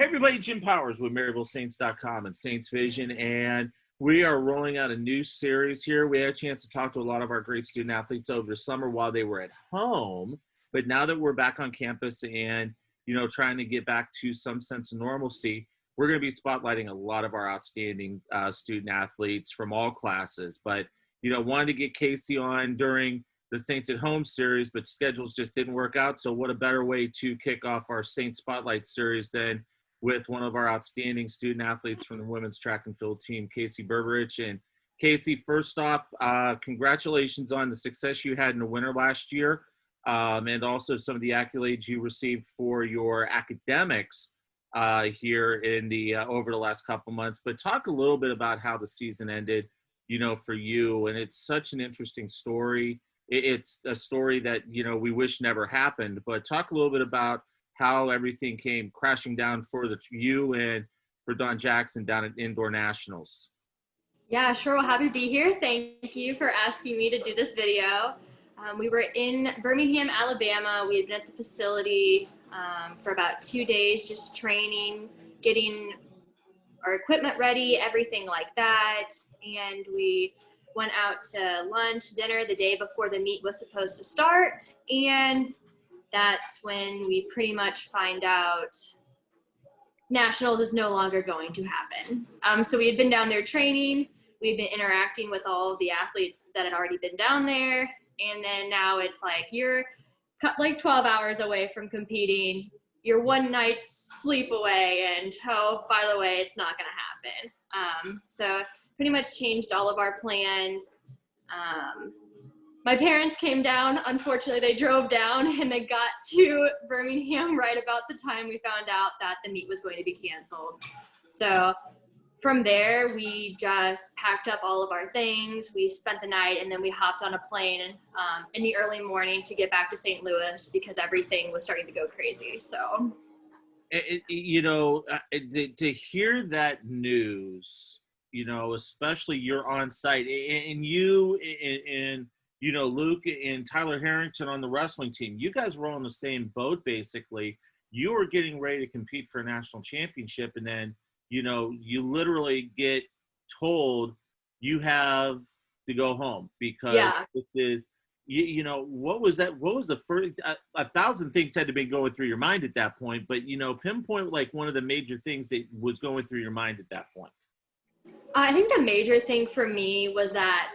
Hey everybody, Jim Powers with MaryvilleSaints.com and Saints Vision, and we are rolling out a new series here. We had a chance to talk to a lot of our great student athletes over the summer while they were at home, but now that we're back on campus and, trying to get back to some sense of normalcy, we're going to be spotlighting a lot of our outstanding student athletes from all classes. But, wanted to get Casey on during the Saints at Home series, but schedules just didn't work out. So what a better way to kick off our Saints Spotlight series than with one of our outstanding student athletes from the women's track and field team, Casey Berberich. And Casey, first off, congratulations on the success you had in the winter last year, and also some of the accolades you received for your academics here in the over the last couple months. But talk a little bit about how the season ended, for you. And it's such an interesting story. It's a story that, we wish never happened. But talk a little bit about how everything came crashing down for you and for Don Jackson down at Indoor Nationals. Yeah, sure. Well, happy to be here. Thank you for asking me to do this video. We were in Birmingham, Alabama. We had been at the facility for about 2 days, just training, getting our equipment ready, everything like that. And we went out to lunch, dinner the day before the meet was supposed to start. And that's when we pretty much find out Nationals is no longer going to happen. So we had been down there training. We've been interacting with all of the athletes that had already been down there. And then now it's like you're like 12 hours away from competing. You're one night's sleep away. And, oh, by the way, it's not going to happen. So pretty much changed all of our plans. My parents came down. Unfortunately, they drove down and they got to Birmingham right about the time we found out that the meet was going to be canceled. So from there, we just packed up all of our things. We spent the night and then we hopped on a plane in the early morning to get back to St. Louis because everything was starting to go crazy. So, to hear that news, especially you're on site and you and Luke and Tyler Harrington on the wrestling team, you guys were on the same boat, basically. You were getting ready to compete for a national championship, and then, you literally get told you have to go home because this is, what was that? What was the first, 1,000 things had to be going through your mind at that point, but, pinpoint like one of the major things that was going through your mind at that point. I think the major thing for me was that,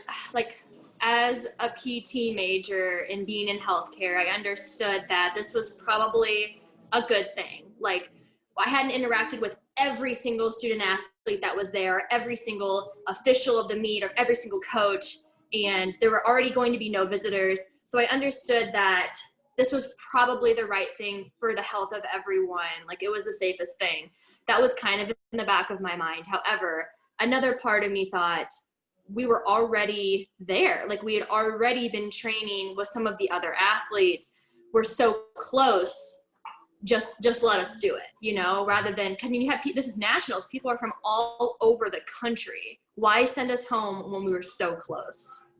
as a PT major and being in healthcare, I understood that this was probably a good thing. Like, I hadn't interacted with every single student athlete that was there, every single official of the meet, or every single coach, and there were already going to be no visitors. So I understood that this was probably the right thing for the health of everyone. Like, it was the safest thing. That was kind of in the back of my mind. However, another part of me thought, we were already there. Like, we had already been training with some of the other athletes. We're so close. Just let us do it, rather than, because you have, this is nationals. People are from all over the country. Why send us home when we were so close?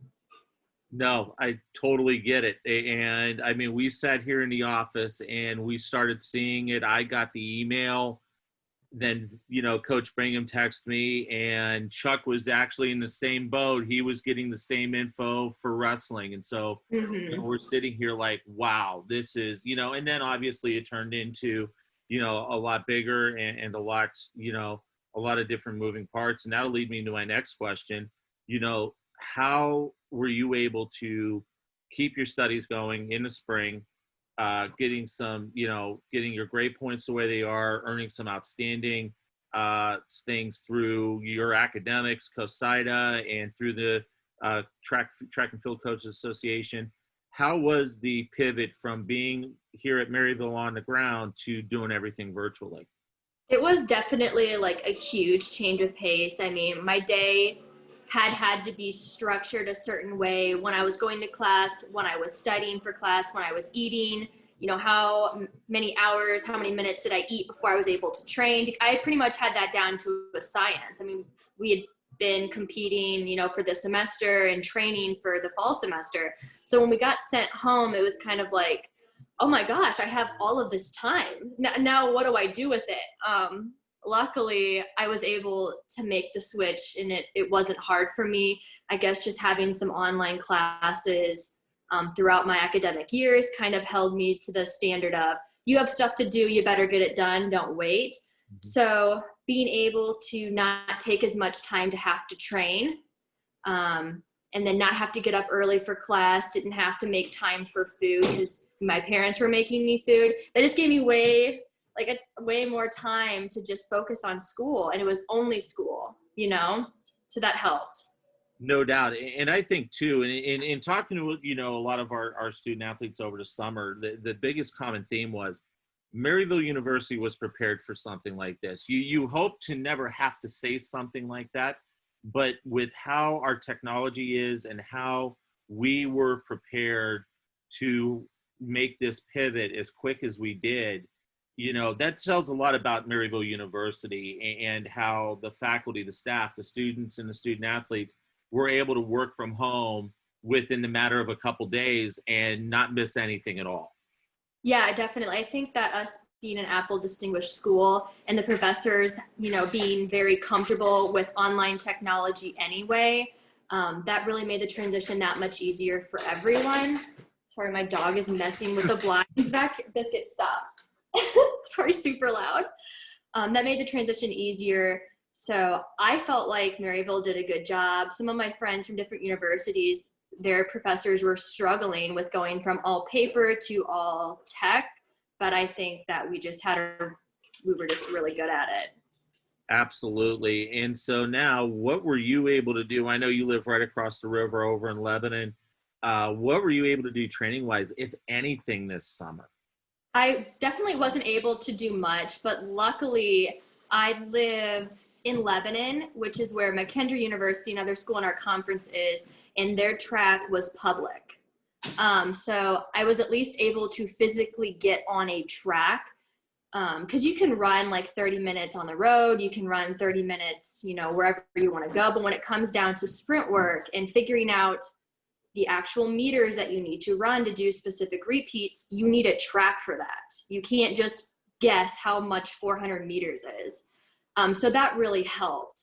No, I totally get it. And I mean, we sat here in the office and we started seeing it. I got the email. Then, Coach Brigham texted me, and Chuck was actually in the same boat. He was getting the same info for wrestling. And so we're sitting here like, wow, this is, and then obviously it turned into, a lot bigger and a lot of different moving parts. And that'll lead me to my next question. How were you able to keep your studies going in the spring? Getting your grade points the way they are, earning some outstanding things through your academics, COSIDA, and through the Track and Field Coaches Association. How was the pivot from being here at Maryville on the ground to doing everything virtually? It was definitely like a huge change of pace. I mean, my day had to be structured a certain way when I was going to class, when I was studying for class, when I was eating, how many hours, how many minutes did I eat before I was able to train? I pretty much had that down to a science. I mean, we had been competing, for the semester and training for the fall semester. So when we got sent home, it was kind of like, oh my gosh, I have all of this time. Now what do I do with it? Luckily, I was able to make the switch, and it wasn't hard for me. I guess just having some online classes throughout my academic years kind of held me to the standard of, you have stuff to do, you better get it done, don't wait. So being able to not take as much time to have to train, and then not have to get up early for class, didn't have to make time for food because my parents were making me food. That just gave me way more time to just focus on school, and it was only school, so that helped. No doubt. And I think too, in talking to, a lot of our student athletes over the summer, the biggest common theme was Maryville University was prepared for something like this. You hope to never have to say something like that, but with how our technology is and how we were prepared to make this pivot as quick as we did, that tells a lot about Maryville University and how the faculty, the staff, the students, and the student athletes were able to work from home within the matter of a couple days and not miss anything at all. Yeah, definitely. I think that us being an Apple distinguished school and the professors, being very comfortable with online technology anyway, that really made the transition that much easier for everyone. Sorry, my dog is messing with the blinds back. Biscuit, stop. Sorry, super loud. That made the transition easier. So I felt like Maryville did a good job. Some of my friends from different universities, their professors were struggling with going from all paper to all tech, but I think that we were just really good at it. Absolutely. And so now, what were you able to do? I know you live right across the river over in Lebanon. What were you able to do training-wise, if anything, this summer? I definitely wasn't able to do much, but luckily I live in Lebanon, which is where McKendree University, another school in our conference, is, and their track was public. So I was at least able to physically get on a track, because you can run like 30 minutes on the road, you can run 30 minutes, wherever you want to go. But when it comes down to sprint work and figuring out the actual meters that you need to run to do specific repeats, you need a track for that. You can't just guess how much 400 meters is. So that really helped.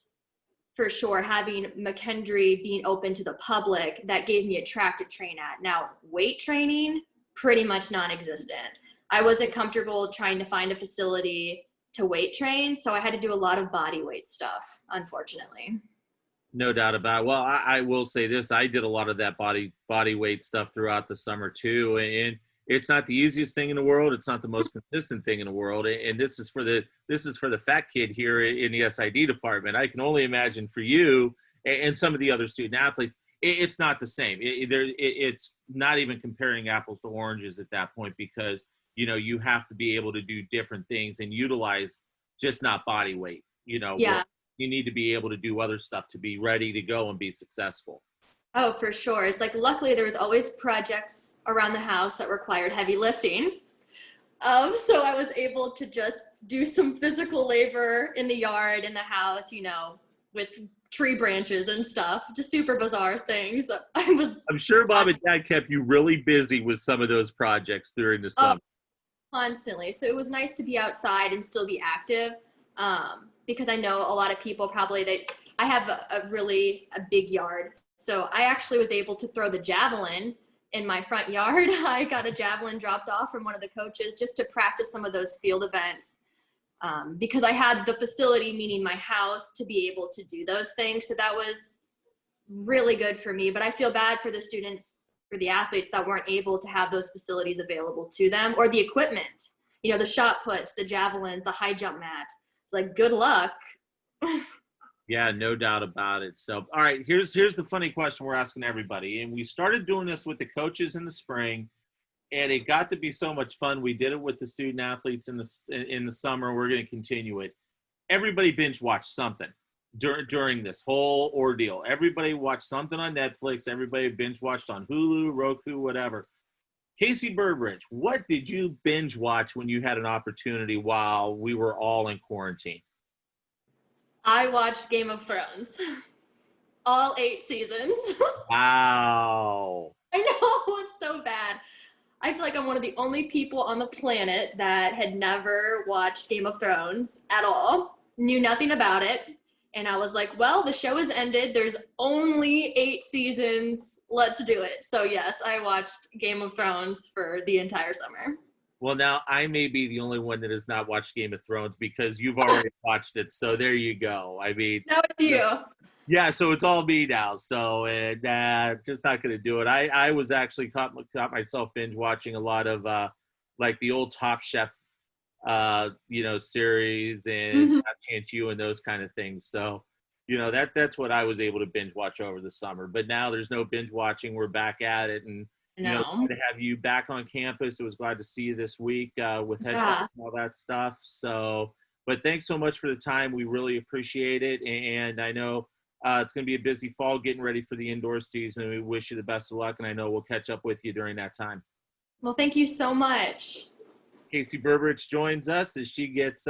For sure, having McKendree being open to the public, that gave me a track to train at. Now, weight training, pretty much non-existent. I wasn't comfortable trying to find a facility to weight train, so I had to do a lot of body weight stuff, unfortunately. No doubt about it. Well, I will say this. I did a lot of that body weight stuff throughout the summer too. And it's not the easiest thing in the world. It's not the most consistent thing in the world. And this is for the fat kid here in the SID department. I can only imagine for you and some of the other student athletes, it's not the same. It's not even comparing apples to oranges at that point, because, you have to be able to do different things and utilize just not body weight, Yeah. You need to be able to do other stuff to be ready to go and be successful. Oh, for sure. It's like, luckily there was always projects around the house that required heavy lifting. So I was able to just do some physical labor in the yard, in the house, with tree branches and stuff, just super bizarre things. I'm sure Mom and Dad kept you really busy with some of those projects during the summer. Constantly. So it was nice to be outside and still be active. Because I know a lot of people probably, I have a big yard. So I actually was able to throw the javelin in my front yard. I got a javelin dropped off from one of the coaches just to practice some of those field events, because I had the facility, meaning my house, to be able to do those things. So that was really good for me. But I feel bad for the students, for the athletes that weren't able to have those facilities available to them, or the equipment, the shot puts, the javelins, the high jump mat. It's like, good luck. Yeah, no doubt about it. So, all right, here's the funny question we're asking everybody. And we started doing this with the coaches in the spring, and it got to be so much fun. We did it with the student athletes in the summer. We're going to continue it. Everybody binge watched something during this whole ordeal. Everybody watched something on Netflix. Everybody binge watched on Hulu, Roku, whatever. Casey Berberich, what did you binge watch when you had an opportunity while we were all in quarantine? I watched Game of Thrones. All 8 seasons. Wow. I know, it's so bad. I feel like I'm one of the only people on the planet that had never watched Game of Thrones at all, knew nothing about it. And I was like, well, the show has ended. There's only 8 seasons. Let's do it. So, yes, I watched Game of Thrones for the entire summer. Well, now I may be the only one that has not watched Game of Thrones because you've already watched it. So there you go. I mean, No, it's you. yeah, so it's all me now. So just not going to do it. I was actually caught myself binge watching a lot of like the old Top Chef, series and Mhm. I Can't You and those kind of things. So, that's what I was able to binge watch over the summer. But now there's no binge watching. We're back at it, and No. glad to have you back on campus. It was glad to see you this week with headphones Yeah. and all that stuff. So, but thanks so much for the time. We really appreciate it, and I know it's going to be a busy fall getting ready for the indoor season. We wish you the best of luck, and I know we'll catch up with you during that time. Well, thank you so much. Casey Berberich joins us as she gets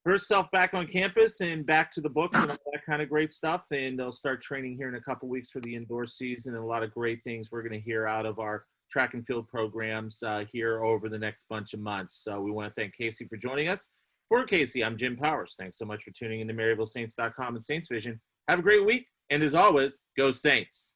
herself back on campus and back to the books and all that kind of great stuff. And they'll start training here in a couple weeks for the indoor season, and a lot of great things we're going to hear out of our track and field programs here over the next bunch of months. So we want to thank Casey for joining us. For Casey, I'm Jim Powers. Thanks so much for tuning in to MaryvilleSaints.com and Saints Vision. Have a great week. And as always, go Saints.